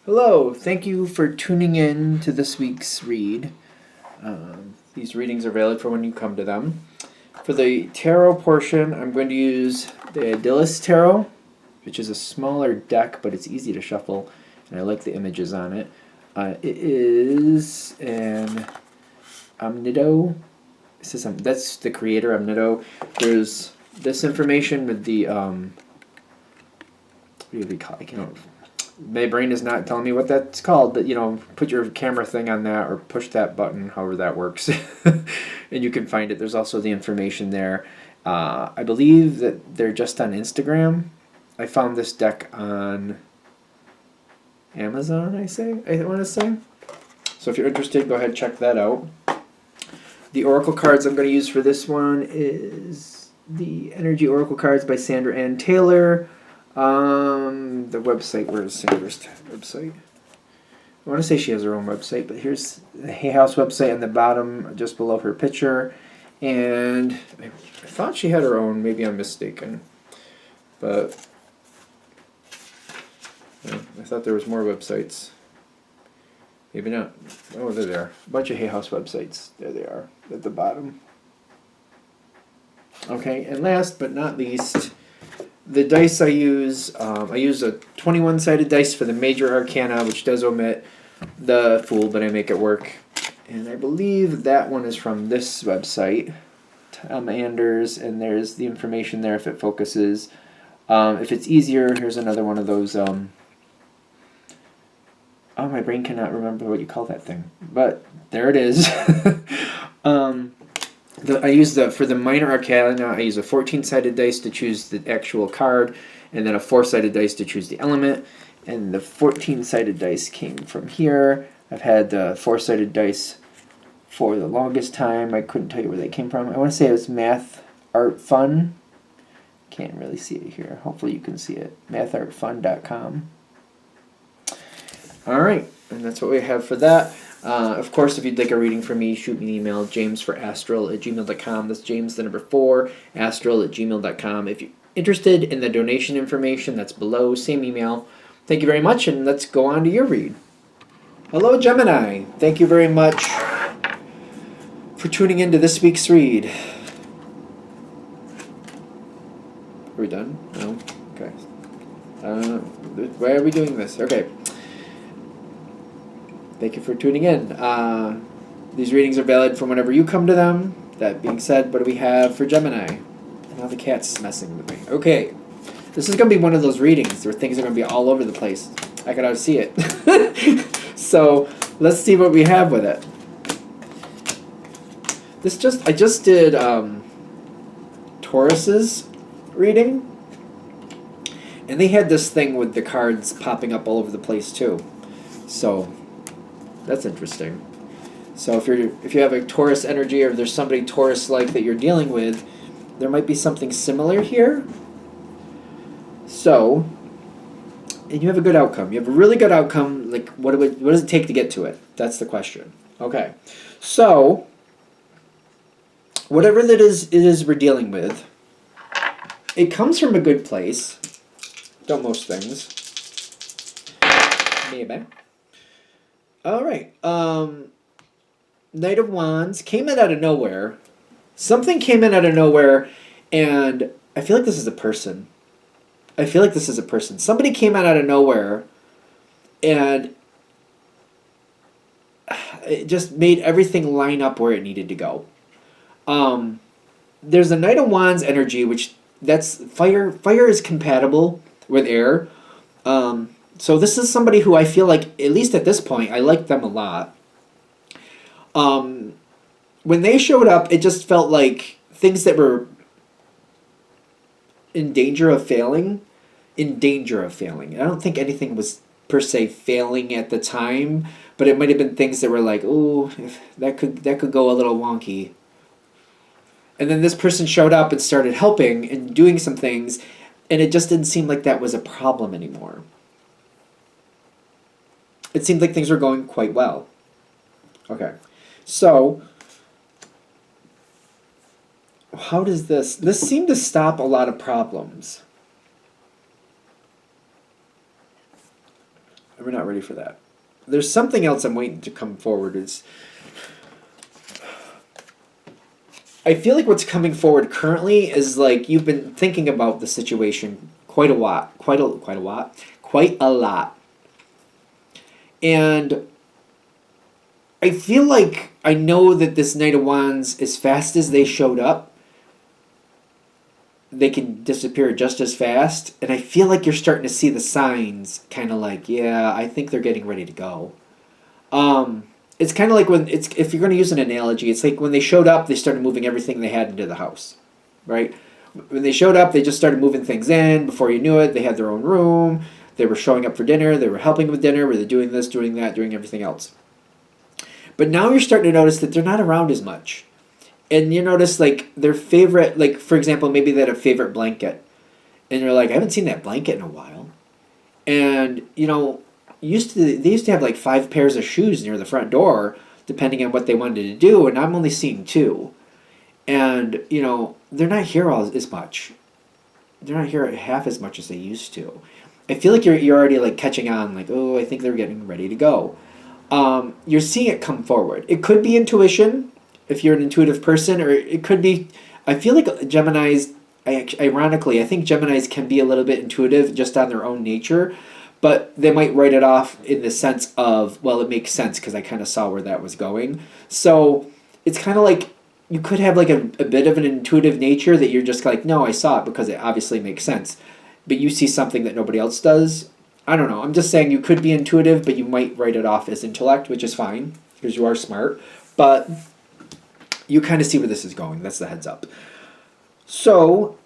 Hello, thank you for tuning in to this week's read. These readings are valid for when you come to them. For the tarot portion, I'm going to use the Idyllis Tarot, which is a smaller deck, but it's easy to shuffle, and I like the images on it. It is an Omnido. That's the creator, Omnido. There's this information with the what do we call it? I can't. My brain is not telling me what that's called, but put your camera thing on that or push that button, however that works, and you can find it. There's also the information there. I believe that they're just on Instagram. I found this deck on Amazon, I want to say. So if you're interested, go ahead and check that out. The oracle cards I'm going to use for this one is the Energy Oracle cards by Sandra Ann Taylor. The website, where is Sandra's website? I want to say she has her own website, but here's the Hay House website on the bottom, just below her picture. And I thought she had her own, maybe I'm mistaken. But I thought there was more websites. Maybe not. Oh, there they are. A bunch of Hay House websites. There they are, at the bottom. Okay, and last but not least, the dice I use a 21-sided dice for the major arcana, which does omit the Fool, but I make it work. And I believe that one is from this website, Tom Anders, and there's the information there if it focuses. If it's easier, here's another one of those. Oh, my brain cannot remember what you call that thing, but there it is. For the minor arcana, I use a 14-sided dice to choose the actual card, and then a 4-sided dice to choose the element. And the 14-sided dice came from here. I've had the 4-sided dice for the longest time. I couldn't tell you where they came from. I want to say it was Math Art Fun. Can't really see it here. Hopefully you can see it. mathartfun.com. All right, and that's what we have for that. Of course, if you'd like a reading from me, shoot me an email, jamesforastral@gmail.com. That's James, the number 4, astral@gmail.com. If you're interested in the donation information, that's below, same email. Thank you very much, and let's go on to your read. Hello, Gemini. Thank you very much for tuning into this week's read. Are we done? No? Okay. Why are we doing this? Okay. Thank you for tuning in. These readings are valid from whenever you come to them. That being said, what do we have for Gemini? Now the cat's messing with me. Okay. This is going to be one of those readings where things are going to be all over the place. I can always see it. So let's see what we have with it. I just did Taurus's reading. And they had this thing with the cards popping up all over the place too. So that's interesting. So if you have a Taurus energy, or there's somebody Taurus-like that you're dealing with, there might be something similar here. So, and you have a good outcome. You have a really good outcome. Like, what does it take to get to it? That's the question. Okay. So, whatever it is we're dealing with, it comes from a good place. Don't most things. Maybe. All right. Knight of Wands came in out of nowhere. Something came in out of nowhere, and I feel like this is a person. Somebody came out of nowhere, and it just made everything line up where it needed to go. There's a Knight of Wands energy, which that's fire. Fire is compatible with air. So this is somebody who I feel like, at least at this point, I like them a lot. When they showed up, it just felt like things that were in danger of failing. I don't think anything was per se failing at the time, but it might have been things that were like, oh, that could go a little wonky. And then this person showed up and started helping and doing some things, and it just didn't seem like that was a problem anymore. It seemed like things were going quite well. Okay. So, how does this seemed to stop a lot of problems. We're not ready for that. There's something else I'm waiting to come forward. I feel like what's coming forward currently is like you've been thinking about the situation quite a lot, quite a lot. And I feel like I know that this Knight of Wands, as fast as they showed up, they can disappear just as fast. And I feel like you're starting to see the signs, kind of like, yeah, I think they're getting ready to go. It's kind of like if you're going to use an analogy, it's like when they showed up, they started moving everything they had into the house, right? When they showed up, they just started moving things in. Before you knew it, they had their own room. They were showing up for dinner. They were helping with dinner. Were they doing this, doing that, doing everything else? But now you're starting to notice that they're not around as much. And you notice, like, their favorite, like, for example, maybe they had a favorite blanket. And you're like, I haven't seen that blanket in a while. And, you know, they used to have, like, 5 pairs of shoes near the front door, depending on what they wanted to do, and I'm only seeing 2. And, you know, they're not here as much. They're not here half as much as they used to. I feel like you're already, like, catching on, like, oh, I think they're getting ready to go. You're seeing it come forward. It could be intuition, if you're an intuitive person, or it could be, I feel like Geminis, ironically, I think Geminis can be a little bit intuitive just on their own nature, but they might write it off in the sense of, well, it makes sense because I kind of saw where that was going. So it's kind of like you could have like a bit of an intuitive nature that you're just like, no, I saw it because it obviously makes sense. But you see something that nobody else does. I don't know. I'm just saying you could be intuitive, but you might write it off as intellect, which is fine because you are smart. But you kind of see where this is going. That's the heads up. So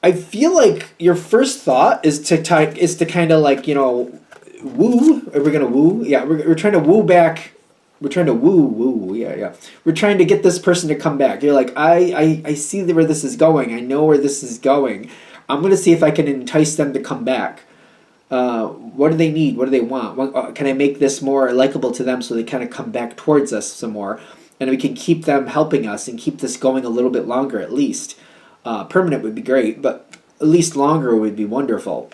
I feel like your first thought is to kind of like, you know, woo. Are we gonna woo? Yeah, we're trying to woo back. We're trying to woo. Yeah. We're trying to get this person to come back. You're like, I see where this is going. I know where this is going. I'm gonna see if I can entice them to come back. What do they need? What do they want? Can I make this more likable to them so they kind of come back towards us some more? And we can keep them helping us and keep this going a little bit longer at least. Permanent would be great, but at least longer would be wonderful.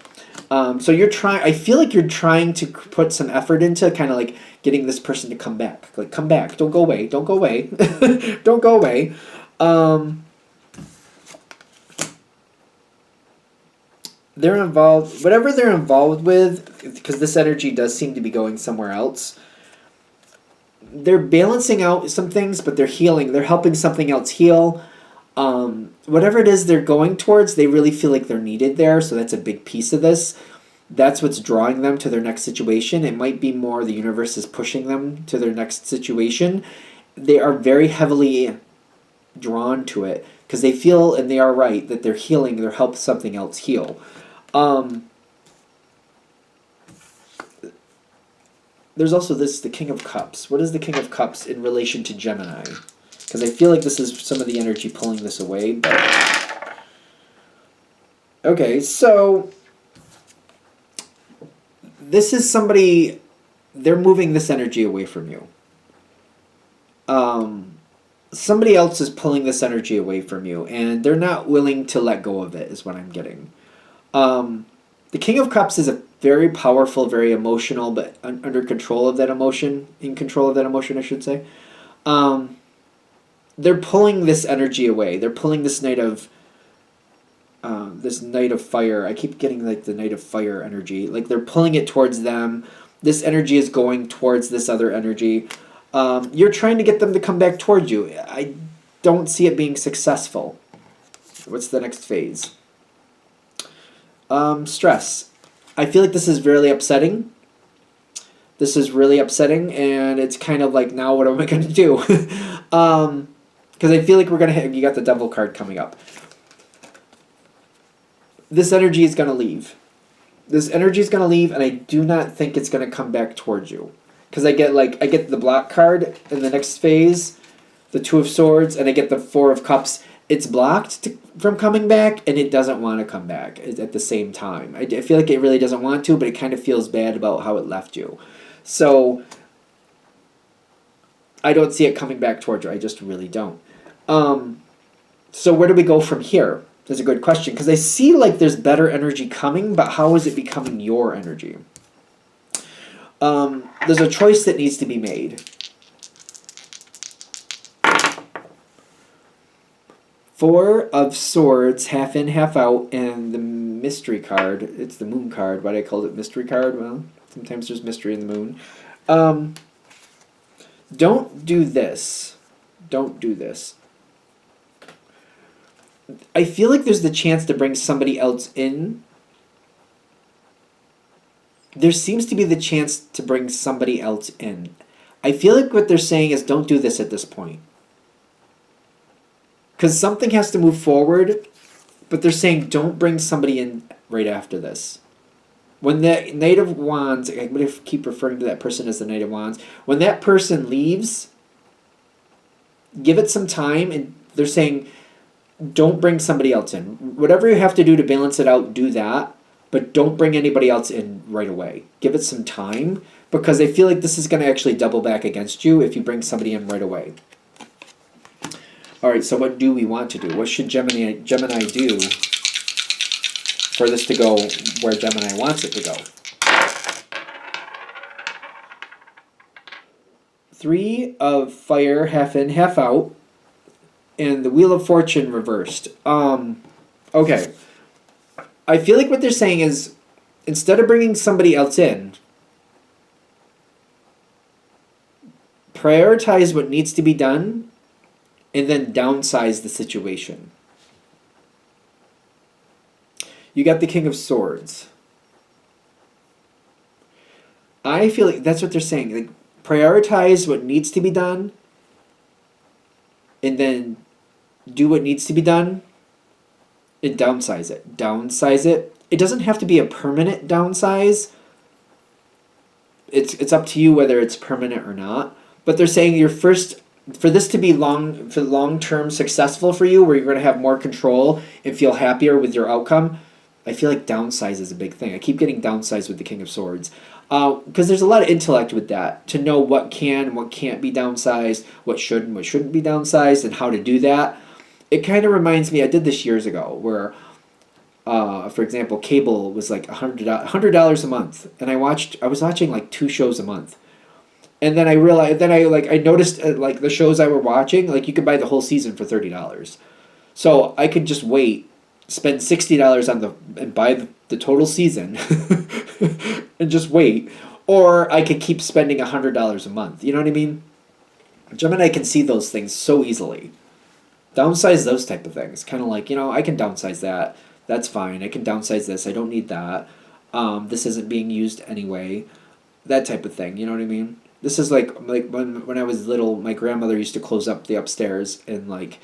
So you're trying, I feel like you're trying to put some effort into kind of like getting this person to come back. Like, come back. Don't go away. Don't go away. Don't go away. They're involved, whatever they're involved with, because this energy does seem to be going somewhere else. They're balancing out some things, but they're healing. They're helping something else heal. Whatever it is they're going towards, they really feel like they're needed there, so that's a big piece of this. That's what's drawing them to their next situation. It might be more the universe is pushing them to their next situation. They are very heavily drawn to it because they feel, and they are right, that they're healing, they're helping something else heal. There's also the King of Cups. What is the King of Cups in relation to Gemini? Because I feel like this is some of the energy pulling this away. But okay, so this is somebody, they're moving this energy away from you. Somebody else is pulling this energy away from you, and they're not willing to let go of it, is what I'm getting. The King of Cups is a very powerful, very emotional, but under control of that emotion, in control of that emotion, I should say. They're pulling this energy away. They're pulling this Knight of Fire. I keep getting like the Knight of Fire energy. Like they're pulling it towards them. This energy is going towards this other energy. You're trying to get them to come back towards you. I don't see it being successful. What's the next phase? Stress. I feel like this is really upsetting. This is really upsetting, and it's kind of like, now what am I going to do? Because I feel like we're going to hit, you got the Devil card coming up. This energy is going to leave. This energy is going to leave, and I do not think it's going to come back towards you. Because I get the Block card in the next phase, the Two of Swords, and I get the Four of Cups. It's blocked from coming back, and it doesn't want to come back at the same time. I feel like it really doesn't want to, but it kind of feels bad about how it left you. So I don't see it coming back towards you. I just really don't. So where do we go from here? That's a good question, because I see like there's better energy coming, but how is it becoming your energy? There's a choice that needs to be made. Four of Swords, half in, half out, and the mystery card. It's the moon card. Why I called it mystery card? Well, sometimes there's mystery in the moon. Don't do this. Don't do this. I feel like there's the chance to bring somebody else in. There seems to be the chance to bring somebody else in. I feel like what they're saying is don't do this at this point. Because something has to move forward, but they're saying don't bring somebody in right after this. When the Knight of Wands, I'm going to keep referring to that person as the Knight of Wands. When that person leaves, give it some time, and they're saying don't bring somebody else in. Whatever you have to do to balance it out, do that, but don't bring anybody else in right away. Give it some time, because I feel like this is going to actually double back against you if you bring somebody in right away. All right, so what do we want to do? What should Gemini do for this to go where Gemini wants it to go? Three of Fire, half in, half out, and the Wheel of Fortune reversed. Okay. I feel like what they're saying is instead of bringing somebody else in, prioritize what needs to be done and then downsize the situation. You got the King of Swords. I feel like that's what they're saying. Like, prioritize what needs to be done and then do what needs to be done and downsize it. Downsize it. It doesn't have to be a permanent downsize. It's up to you whether it's permanent or not. But they're saying your first, for this to be long-term successful for you, where you're going to have more control and feel happier with your outcome, I feel like downsize is a big thing. I keep getting downsized with the King of Swords. Because there's a lot of intellect with that, to know what can and what can't be downsized, what should and what shouldn't be downsized, and how to do that. It kind of reminds me, I did this years ago, where, for example, cable was like $100 a month, and I was watching like 2 shows a month. And then I realized, I noticed like the shows I were watching, like you could buy the whole season for $30. So I could just wait, spend $60 and buy the total season and just wait. Or I could keep spending $100 a month. You know what I mean? Gemini can see those things so easily. Downsize those type of things. Kind of like, I can downsize that. That's fine. I can downsize this. I don't need that. This isn't being used anyway. That type of thing. You know what I mean? This is like when I was little, my grandmother used to close up the upstairs, and like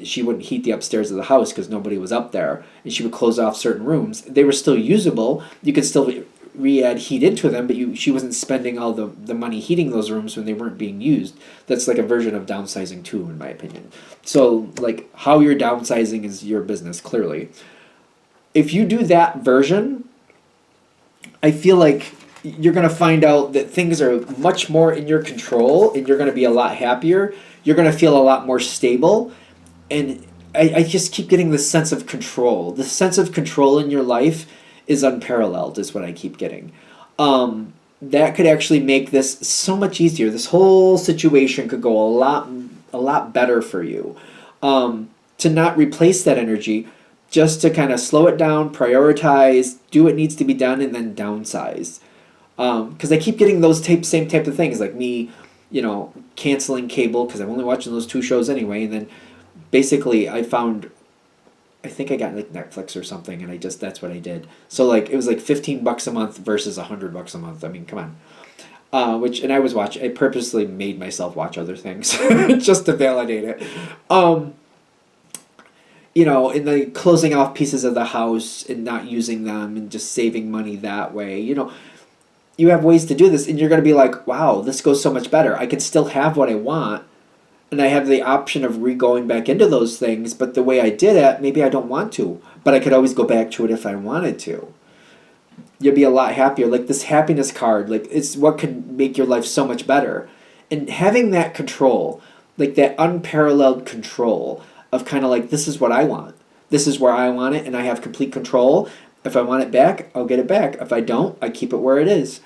she wouldn't heat the upstairs of the house because nobody was up there, and she would close off certain rooms. They were still usable. You could still re-add heat into them, but she wasn't spending all the money heating those rooms when they weren't being used. That's like a version of downsizing too, in my opinion. So like how you're downsizing is your business, clearly. If you do that version, I feel like you're going to find out that things are much more in your control, and you're going to be a lot happier. You're going to feel a lot more stable. And I just keep getting this sense of control. The sense of control in your life is unparalleled, is what I keep getting. That could actually make this so much easier. This whole situation could go a lot better for you. To not replace that energy, just to kind of slow it down, prioritize, do what needs to be done, and then downsize. Because I keep getting those same type of things, like me, canceling cable because I'm only watching those 2 shows anyway, and then basically I think I got like Netflix or something, and that's what I did. So like it was like $15 a month versus $100 a month. I mean, come on. And I purposely made myself watch other things just to validate it. In the closing off pieces of the house and not using them and just saving money that way, you have ways to do this, and you're going to be like, wow, this goes so much better. I can still have what I want, and I have the option of going back into those things, but the way I did it, maybe I don't want to, but I could always go back to it if I wanted to. You'll be a lot happier. Like this happiness card, like it's what could make your life so much better. And having that control, like that unparalleled control of kind of like, this is what I want. This is where I want it, and I have complete control. If I want it back, I'll get it back. If I don't, I keep it where it is.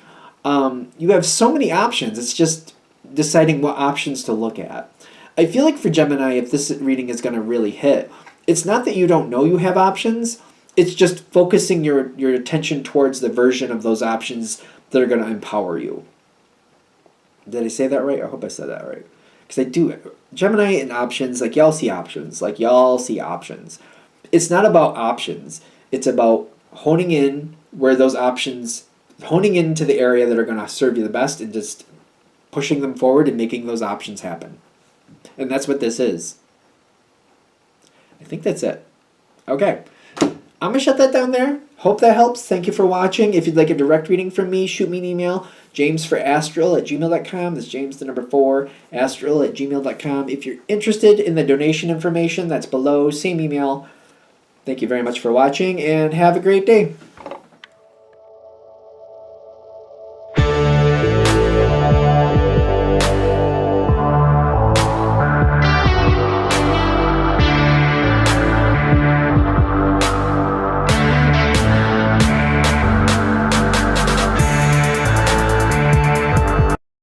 You have so many options. It's just deciding what options to look at. I feel like for Gemini, if this reading is going to really hit, it's not that you don't know you have options. It's just focusing your attention towards the version of those options that are going to empower you. Did I say that right? I hope I said that right. Because I do. Gemini and options, like y'all see options. Like y'all see options. It's not about options. It's about honing in where those options, honing into the area that are going to serve you the best and just pushing them forward and making those options happen. And that's what this is. I think that's it. Okay. I'm going to shut that down there. Hope that helps. Thank you for watching. If you'd like a direct reading from me, shoot me an email. jamesforastral@gmail.com. That's James the number 4, astral@gmail.com. If you're interested in the donation information, that's below. Same email. Thank you very much for watching, and have a great day.